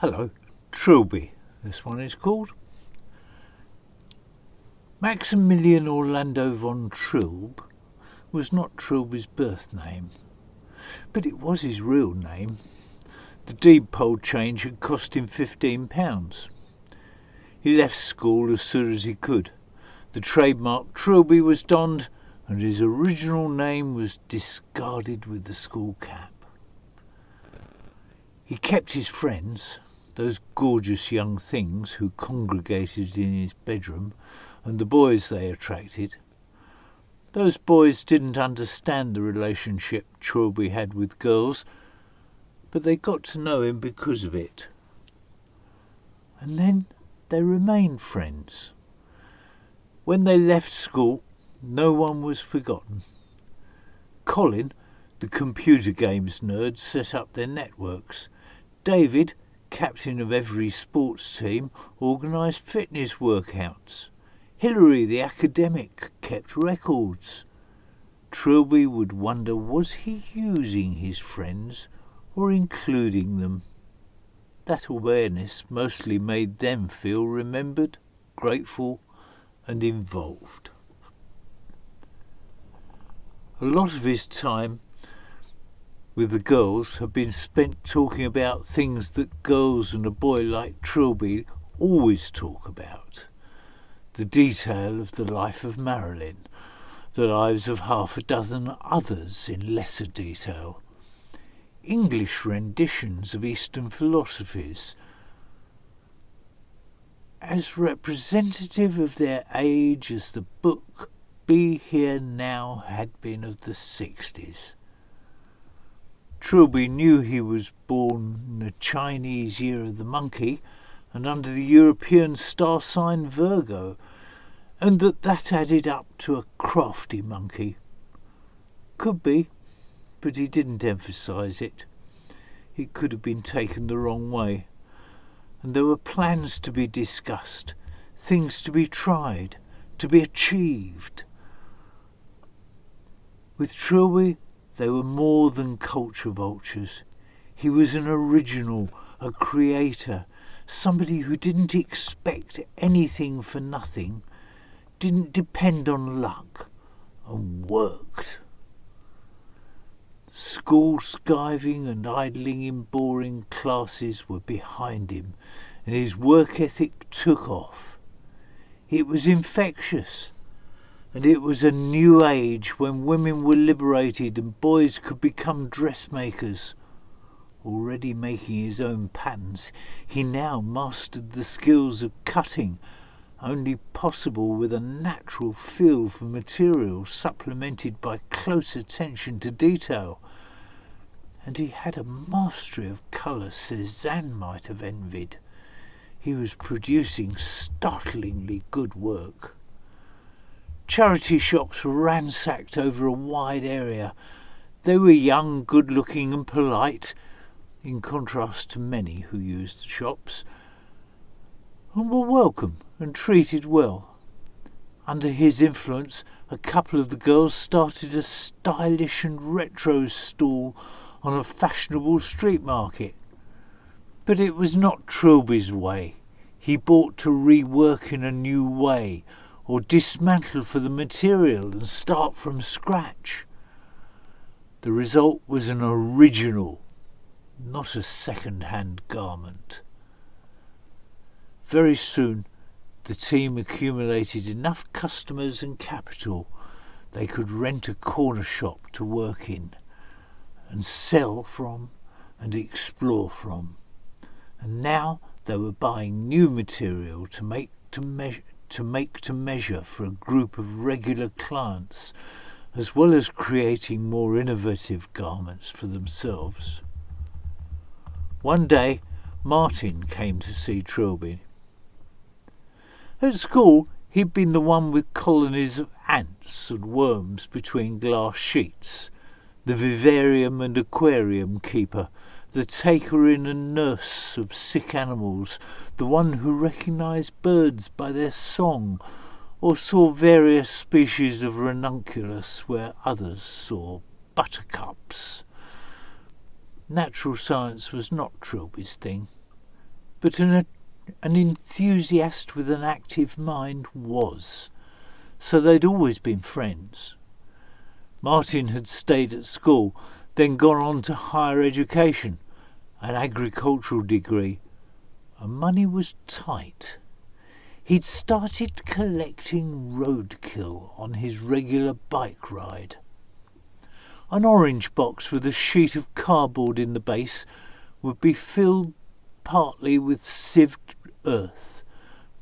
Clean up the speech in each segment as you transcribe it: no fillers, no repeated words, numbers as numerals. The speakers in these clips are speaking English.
Hello, Trilby, this one is called. Maximilian Orlando von Trilb was not Trilby's birth name, but it was his real name. The deed poll change had cost him £15. He left school as soon as he could. The trademark Trilby was donned, and his original name was discarded with the school cap. He kept his friends, those gorgeous young things who congregated in his bedroom, and the boys they attracted. Those boys didn't understand the relationship Trilby had with girls, but they got to know him because of it. And then they remained friends. When they left school, no one was forgotten. Colin, the computer games nerd, set up their networks. David, captain of every sports team, organised fitness workouts. Hilary, the academic, kept records. Trilby would wonder, was he using his friends or including them? That awareness mostly made them feel remembered, grateful and involved. A lot of his time with the girls had been spent talking about things that girls and a boy like Trilby always talk about. The detail of the life of Marilyn, the lives of half a dozen others in lesser detail, English renditions of Eastern philosophies, as representative of their age as the book Be Here Now had been of the 60s. Trilby knew he was born in the Chinese year of the monkey and under the European star sign Virgo, and that added up to a crafty monkey. Could be, but he didn't emphasise it. It could have been taken the wrong way, and there were plans to be discussed, things to be tried, to be achieved. With Trilby, they were more than culture vultures. He was an original, a creator, somebody who didn't expect anything for nothing, didn't depend on luck, and worked. School skiving and idling in boring classes were behind him, and his work ethic took off. It was infectious. And it was a new age when women were liberated and boys could become dressmakers. Already making his own patterns, he now mastered the skills of cutting, only possible with a natural feel for material supplemented by close attention to detail. And he had a mastery of colour Cézanne might have envied. He was producing startlingly good work. Charity shops were ransacked over a wide area. They were young, good-looking and polite, in contrast to many who used the shops, and were welcome and treated well. Under his influence, a couple of the girls started a stylish and retro stall on a fashionable street market. But it was not Trilby's way. He bought to rework in a new way, or dismantle for the material and start from scratch. The result was an original, not a second-hand garment. Very soon, the team accumulated enough customers and capital they could rent a corner shop to work in, and sell from and explore from. And now they were buying new material to make to measure for a group of regular clients, as well as creating more innovative garments for themselves. One day, Martin came to see Trilby. At school, he'd been the one with colonies of ants and worms between glass sheets, the vivarium and aquarium keeper, the taker-in and nurse of sick animals, the one who recognised birds by their song, or saw various species of ranunculus where others saw buttercups. Natural science was not Trilby's thing, but an enthusiast with an active mind was, so they'd always been friends. Martin had stayed at school, then gone on to higher education, an agricultural degree, and money was tight. He'd started collecting roadkill on his regular bike ride. An orange box with a sheet of cardboard in the base would be filled partly with sieved earth,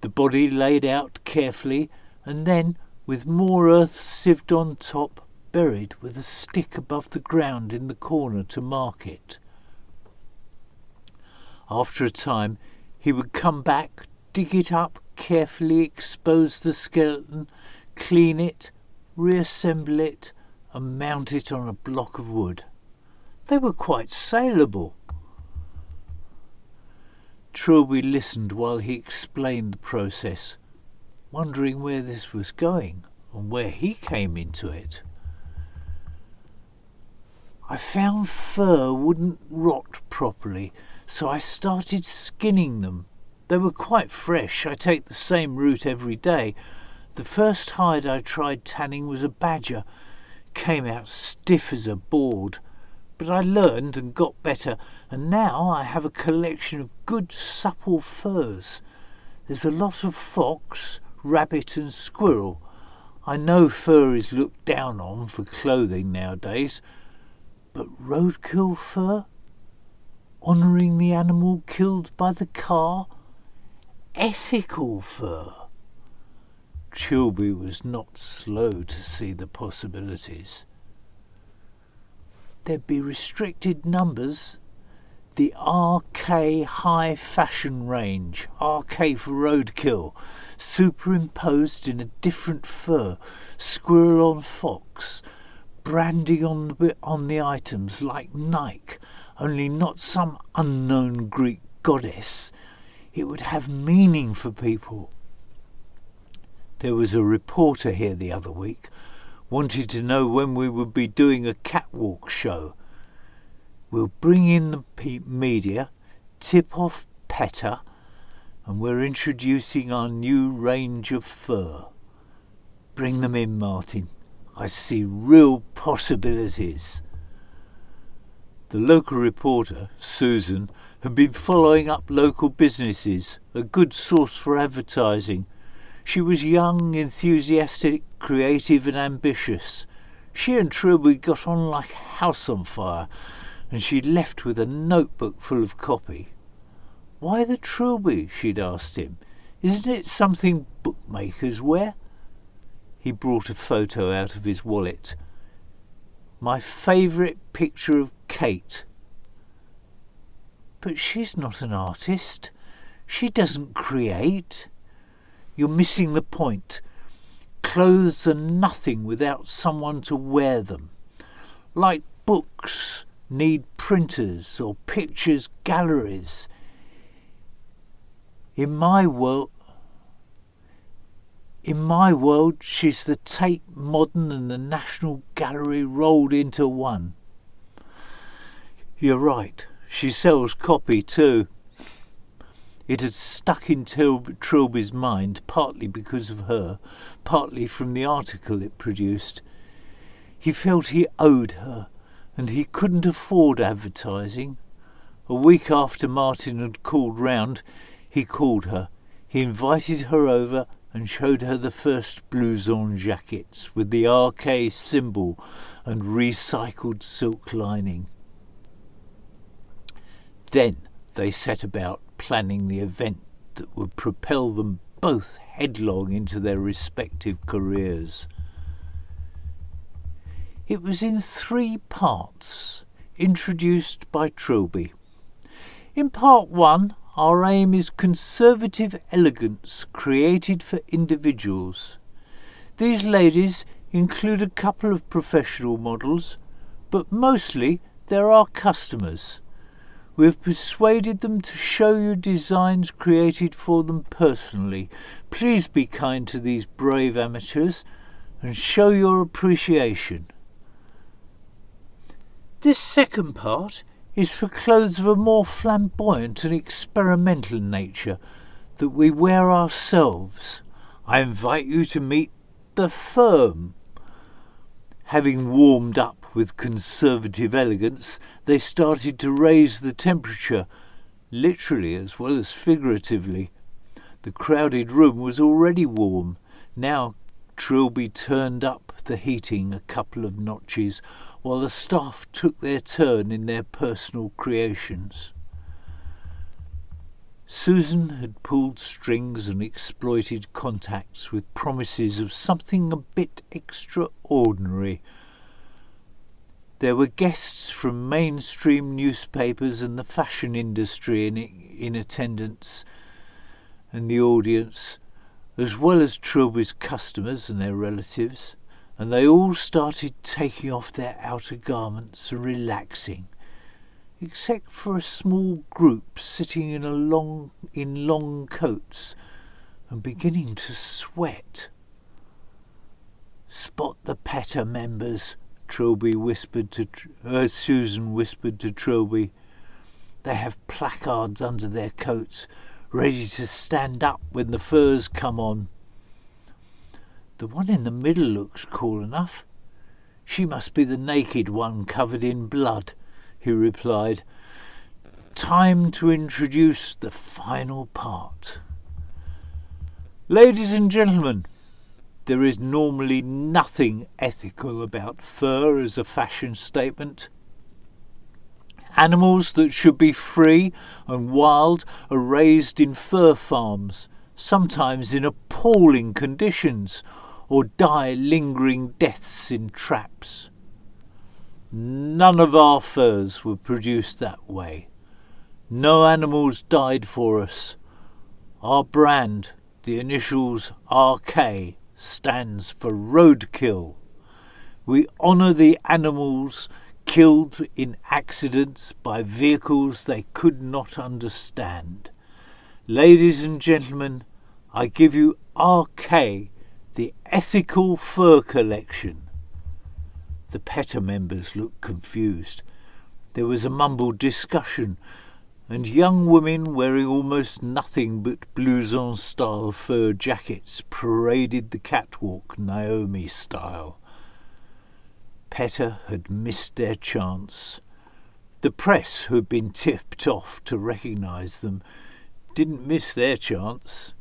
the body laid out carefully, and then, with more earth sieved on top, buried with a stick above the ground in the corner to mark it. After a time, he would come back, dig it up, carefully expose the skeleton, clean it, reassemble it, and mount it on a block of wood. They were quite saleable. Trilby listened while he explained the process, wondering where this was going and where he came into it. I found fur wouldn't rot properly, so I started skinning them. They were quite fresh. I take the same route every day. The first hide I tried tanning was a badger. Came out stiff as a board. But I learned and got better, and now I have a collection of good supple furs. There's a lot of fox, rabbit and squirrel. I know fur is looked down on for clothing nowadays, but roadkill fur? Honouring the animal killed by the car? Ethical fur? Trilby was not slow to see the possibilities. There'd be restricted numbers. The RK High Fashion Range, RK for roadkill, superimposed in a different fur, squirrel on fox, branding on the items like Nike, only not some unknown Greek goddess. It would have meaning for people. There was a reporter here the other week, wanted to know when we would be doing a catwalk show. We'll bring in the media, tip off PETA, and we're introducing our new range of fur. Bring them in, Martin. I see real possibilities. The local reporter, Susan, had been following up local businesses, a good source for advertising. She was young, enthusiastic, creative and ambitious. She and Trilby got on like a house on fire, and she'd left with a notebook full of copy. Why the Trilby? She'd asked him. Isn't it something bookmakers wear? He brought a photo out of his wallet. My favourite picture of Kate. But she's not an artist. She doesn't create. You're missing the point. Clothes are nothing without someone to wear them. Like books need printers or pictures galleries. In my world, she's the Tate Modern and the National Gallery rolled into one. You're right. She sells copy too. It had stuck in Trilby's mind, partly because of her, partly from the article it produced. He felt he owed her, and he couldn't afford advertising. A week after Martin had called round, he called her. He invited her over and showed her the first blouson jackets with the RK symbol and recycled silk lining. Then they set about planning the event that would propel them both headlong into their respective careers. It was in 3 parts, introduced by Trilby. In part 1, our aim is conservative elegance created for individuals. These ladies include a couple of professional models, but mostly they're our customers. We have persuaded them to show you designs created for them personally. Please be kind to these brave amateurs and show your appreciation. This second part is for clothes of a more flamboyant and experimental nature that we wear ourselves. I invite you to meet the firm." Having warmed up with conservative elegance, they started to raise the temperature, literally as well as figuratively. The crowded room was already warm. Now Trilby turned up the heating a couple of notches, while the staff took their turn in their personal creations. Susan had pulled strings and exploited contacts with promises of something a bit extraordinary. There were guests from mainstream newspapers and the fashion industry in attendance and the audience, as well as Trilby's customers and their relatives, and they all started taking off their outer garments and relaxing, except for a small group sitting in long coats and beginning to sweat. "Spot the PETA members," Susan whispered to Trilby. "They have placards under their coats, ready to stand up when the furs come on." "The one in the middle looks cool enough. She must be the naked one covered in blood," he replied. "Time to introduce the final part. Ladies and gentlemen, there is normally nothing ethical about fur as a fashion statement. Animals that should be free and wild are raised in fur farms, sometimes in appalling conditions, or die lingering deaths in traps. None of our furs were produced that way. No animals died for us. Our brand, the initials RK, stands for roadkill. We honour the animals killed in accidents by vehicles they could not understand. Ladies and gentlemen, I give you RK, the ethical fur collection." The PETA members looked confused. There was a mumbled discussion, and young women wearing almost nothing but blouson-style fur jackets paraded the catwalk Naomi style. PETA had missed their chance. The press, who had been tipped off to recognise them, didn't miss their chance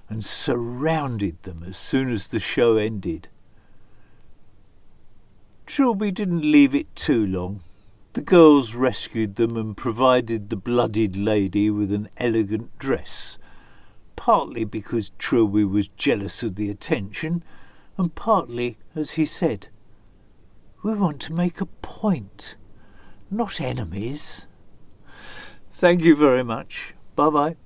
and surrounded them as soon as the show ended. Trilby didn't leave it too long. The girls rescued them and provided the bloodied lady with an elegant dress, partly because Trilby was jealous of the attention, and partly, as he said, "We want to make a point, not enemies." Thank you very much. Bye-bye.